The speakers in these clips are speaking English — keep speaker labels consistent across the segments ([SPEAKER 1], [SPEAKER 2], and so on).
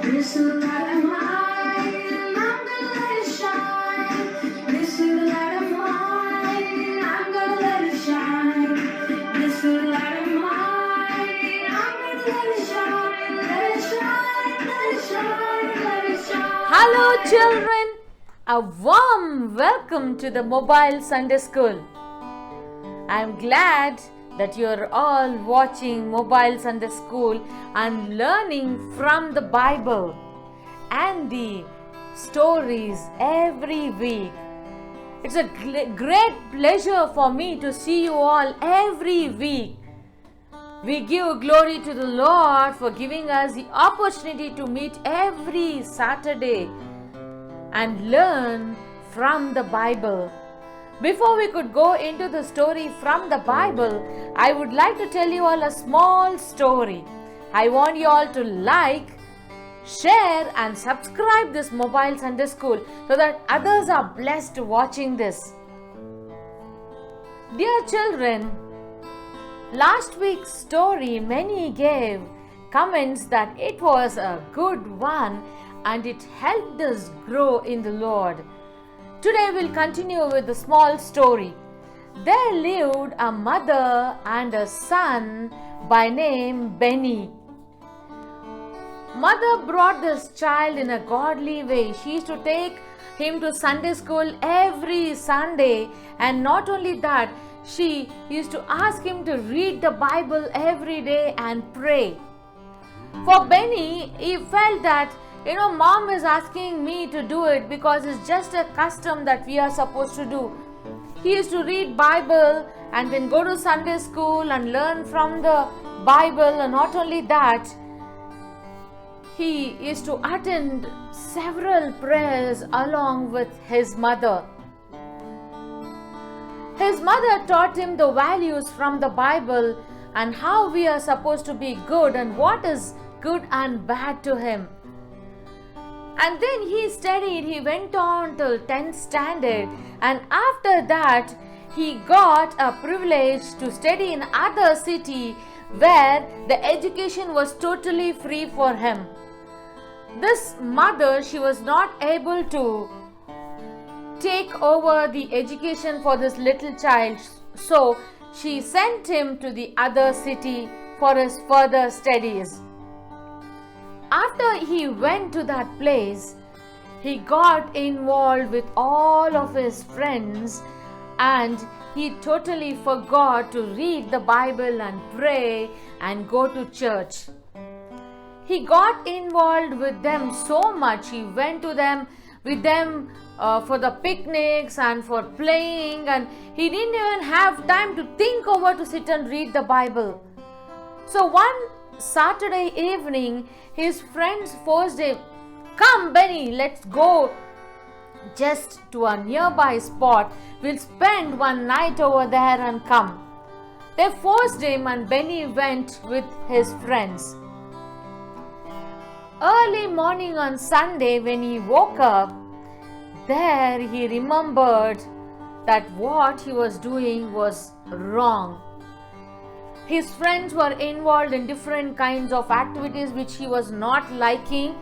[SPEAKER 1] This is the light of mine, and I'm gonna let it shine. This is the light of mine, and I'm gonna let it shine. This is the light of mine, and I'm gonna let it shine. Let it shine, let it shine, let it shine.
[SPEAKER 2] Hello children, a warm welcome to the Mobile Sunday School. I am glad that you are all watching Mobile Sunday School and learning from the Bible and the stories every week. It's a great pleasure for me to see you all every week. We give glory to the Lord for giving us the opportunity to meet every Saturday and learn from the Bible. Before we could go into the story from the Bible, I would like to tell you all a small story. I want you all to like, share and subscribe this Mobile Sunday School so that others are blessed watching this. Dear children, last week's story many gave comments that it was a good one and it helped us grow in the Lord. Today we'll continue with the small story. There lived a mother and a son by name Benny. Mother brought this child in a godly way. She used to take him to Sunday school every Sunday, and not only that, she used to ask him to read the Bible every day and pray. For Benny, he felt that mom is asking me to do it because it's just a custom that we are supposed to do. He used to read Bible and then go to Sunday school and learn from the Bible, and not only that, he used to attend several prayers along with his mother. His mother taught him the values from the Bible and how we are supposed to be good and what is good and bad to him. And then he studied, he went on till 10th standard, and after that he got a privilege to study in other city where the education was totally free for him. This mother, she was not able to take over the education for this little child, so she sent him to the other city for his further studies. After he went to that place, he got involved with all of his friends and he totally forgot to read the Bible and pray and go to church. He got involved with them so much. He went to them with them for the picnics and for playing, and he didn't even have time to think over to sit and read the Bible. So one Saturday evening, his friends forced him, "Come Benny, let's go just to a nearby spot. We'll spend one night over there and come." They forced him and Benny went with his friends. Early morning on Sunday when he woke up, there he remembered that what he was doing was wrong. His friends were involved in different kinds of activities which he was not liking,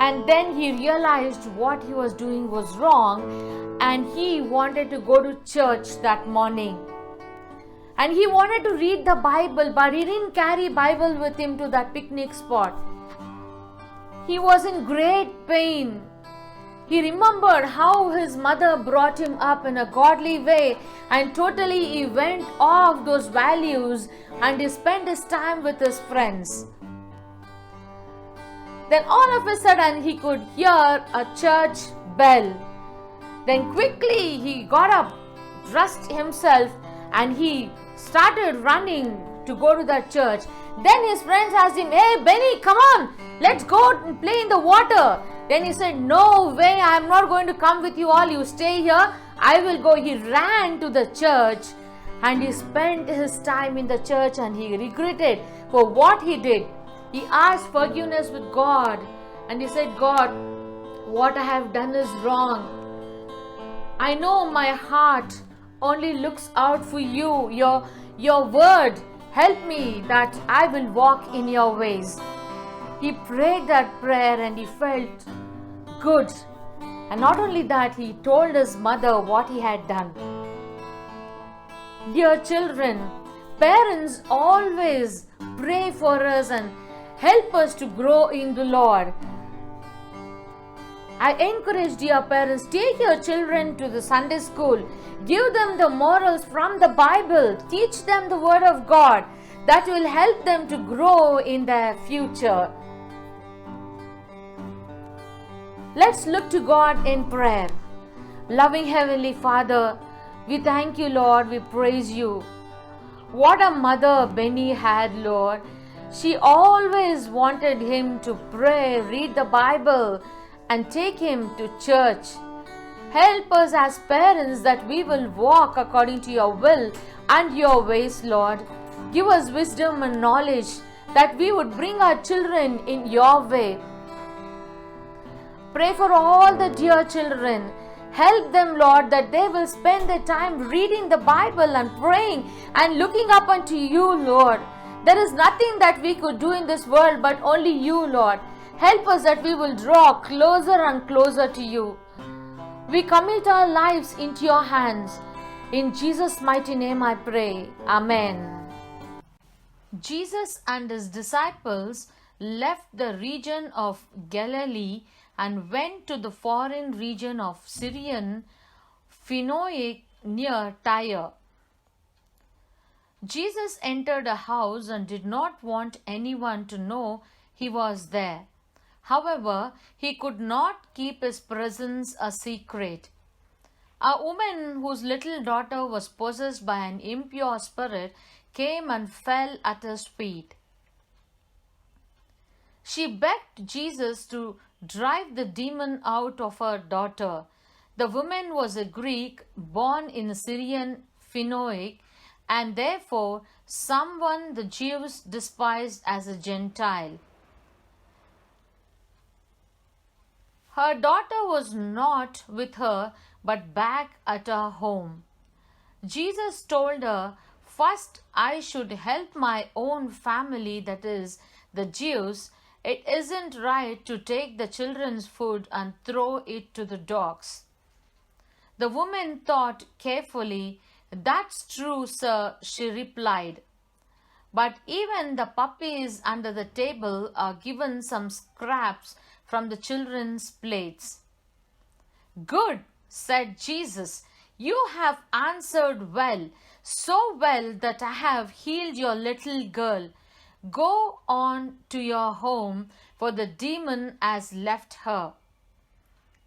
[SPEAKER 2] and then he realized what he was doing was wrong and he wanted to go to church that morning. And he wanted to read the Bible, but he didn't carry Bible with him to that picnic spot. He was in great pain. He remembered how his mother brought him up in a godly way, and totally he went off those values and he spent his time with his friends. Then all of a sudden he could hear a church bell. Then quickly he got up, dressed himself, and he started running to go to that church. Then his friends asked him, "Hey Benny, come on, let's go and play in the water." Then he said, "No way, I am not going to come with you all. You stay here, I will go." He ran to the church and he spent his time in the church and he regretted for what he did. He asked forgiveness with God and he said, "God, what I have done is wrong. I know my heart only looks out for you, your word. Help me that I will walk in your ways." He prayed that prayer and he felt good. And not only that, he told his mother what he had done. Dear children, parents always pray for us and help us to grow in the Lord. I encourage dear parents, take your children to the Sunday school. Give them the morals from the Bible. Teach them the Word of God. That will help them to grow in their future. Let's look to God in prayer. Loving Heavenly Father, we thank you, Lord. We praise you. What a mother Benny had, Lord. She always wanted him to pray, read the Bible, and take him to church. Help us as parents that we will walk according to your will and your ways, Lord. Give us wisdom and knowledge that we would bring our children in your way. Pray for all the dear children. Help them, Lord, that they will spend their time reading the Bible and praying and looking up unto you, Lord. There is nothing that we could do in this world but only you, Lord. Help us that we will draw closer and closer to you. We commit our lives into your hands. In Jesus' mighty name I pray. Amen. Jesus and his disciples left the region of Galilee and went to the foreign region of Syrian Phoenicia near Tyre. Jesus entered a house and did not want anyone to know he was there. However, he could not keep his presence a secret. A woman whose little daughter was possessed by an impure spirit came and fell at his feet. She begged Jesus to drive the demon out of her daughter. The woman was a Greek born in Syrian Phoenicia, and therefore someone the Jews despised as a Gentile. Her daughter was not with her but back at her home. Jesus told her, "First I should help my own family, that is, the Jews. It isn't right to take the children's food and throw it to the dogs." The woman thought carefully. "That's true, sir," she replied. "But even the puppies under the table are given some scraps from the children's plates." "Good," said Jesus. "You have answered well, so well that I have healed your little girl. Go on to your home, for the demon has left her."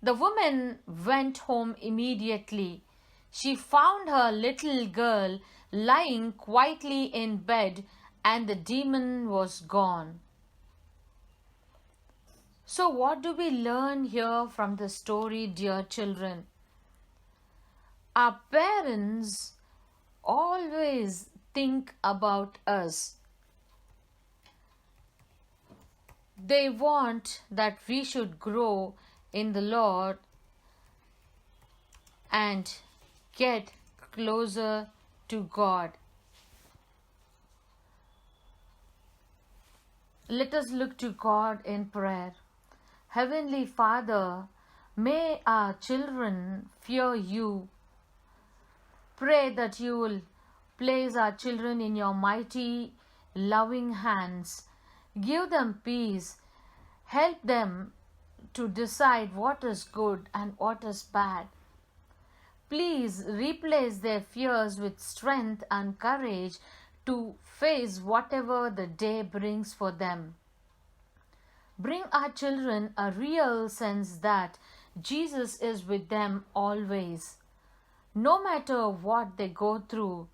[SPEAKER 2] The woman went home immediately. She found her little girl lying quietly in bed, and the demon was gone. So, what do we learn here from the story, dear children? Our parents always think about us. They want that we should grow in the Lord and get closer to God. Let us look to God in prayer. Heavenly Father, may our children fear you. Pray that you will place our children in your mighty, loving hands. Give them peace. Help them to decide what is good and what is bad. Please replace their fears with strength and courage to face whatever the day brings for them. Bring our children a real sense that Jesus is with them always. No matter what they go through,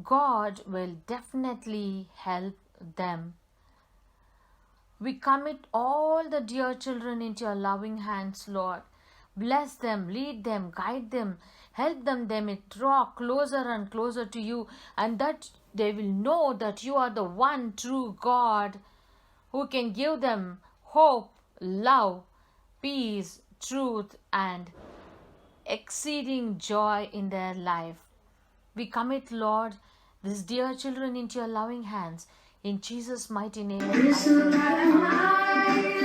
[SPEAKER 2] God will definitely help them. We commit all the dear children into your loving hands, Lord. Bless them, lead them, guide them, help them. They may draw closer and closer to you, and that they will know that you are the one true God who can give them hope, love, peace, truth, and exceeding joy in their life. We commit, Lord, these dear children into your loving hands. In Jesus' mighty name.
[SPEAKER 1] This is the light of mine.